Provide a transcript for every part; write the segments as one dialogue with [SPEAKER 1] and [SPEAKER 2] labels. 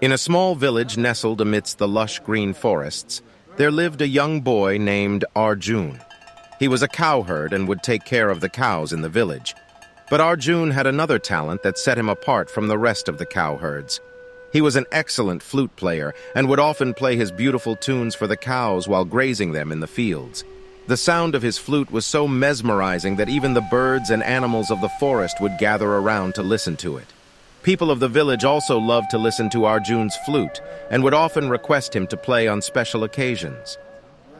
[SPEAKER 1] In a small village nestled amidst the lush green forests, there lived a young boy named Arjun. He was a cowherd and would take care of the cows in the village. But Arjun had another talent that set him apart from the rest of the cowherds. He was an excellent flute player and would often play his beautiful tunes for the cows while grazing them in the fields. The sound of his flute was so mesmerizing that even the birds and animals of the forest would gather around to listen to it. People of the village also loved to listen to Arjun's flute and would often request him to play on special occasions.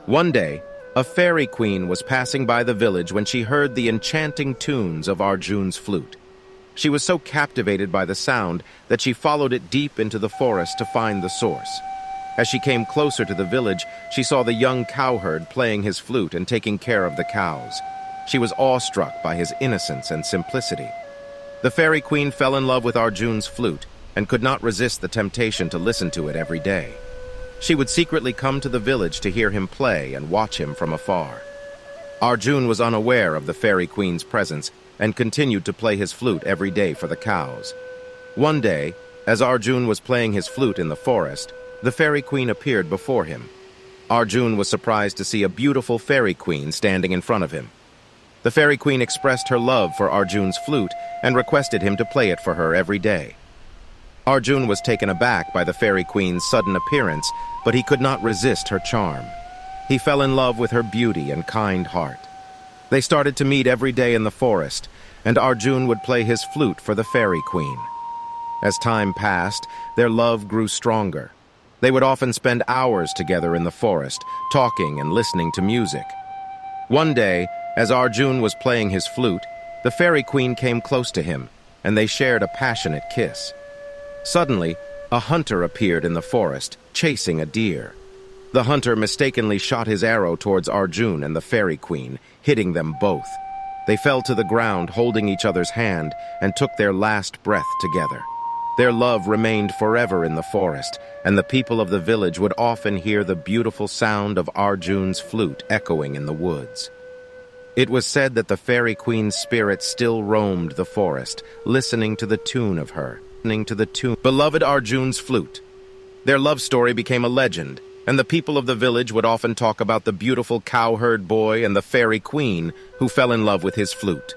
[SPEAKER 1] One day, a fairy queen was passing by the village when she heard the enchanting tunes of Arjun's flute. She was so captivated by the sound that she followed it deep into the forest to find the source. As she came closer to the village, she saw the young cowherd playing his flute and taking care of the cows. She was awestruck by his innocence and simplicity. The fairy queen fell in love with Arjun's flute and could not resist the temptation to listen to it every day. She would secretly come to the village to hear him play and watch him from afar. Arjun was unaware of the fairy queen's presence and continued to play his flute every day for the cows. One day, as Arjun was playing his flute in the forest, the fairy queen appeared before him. Arjun was surprised to see a beautiful fairy queen standing in front of him. The fairy queen expressed her love for Arjun's flute and requested him to play it for her every day. Arjun was taken aback by the fairy queen's sudden appearance, but he could not resist her charm. He fell in love with her beauty and kind heart. They started to meet every day in the forest, and Arjun would play his flute for the fairy queen. As time passed, their love grew stronger. They would often spend hours together in the forest, talking and listening to music. One day, as Arjun was playing his flute, the fairy queen came close to him, and they shared a passionate kiss. Suddenly, a hunter appeared in the forest, chasing a deer. The hunter mistakenly shot his arrow towards Arjun and the fairy queen, hitting them both. They fell to the ground, holding each other's hand, and took their last breath together. Their love remained forever in the forest, and the people of the village would often hear the beautiful sound of Arjun's flute echoing in the woods. It was said that the fairy queen's spirit still roamed the forest, listening to the tune of her, beloved Arjun's flute. Their love story became a legend, and the people of the village would often talk about the beautiful cowherd boy and the fairy queen who fell in love with his flute.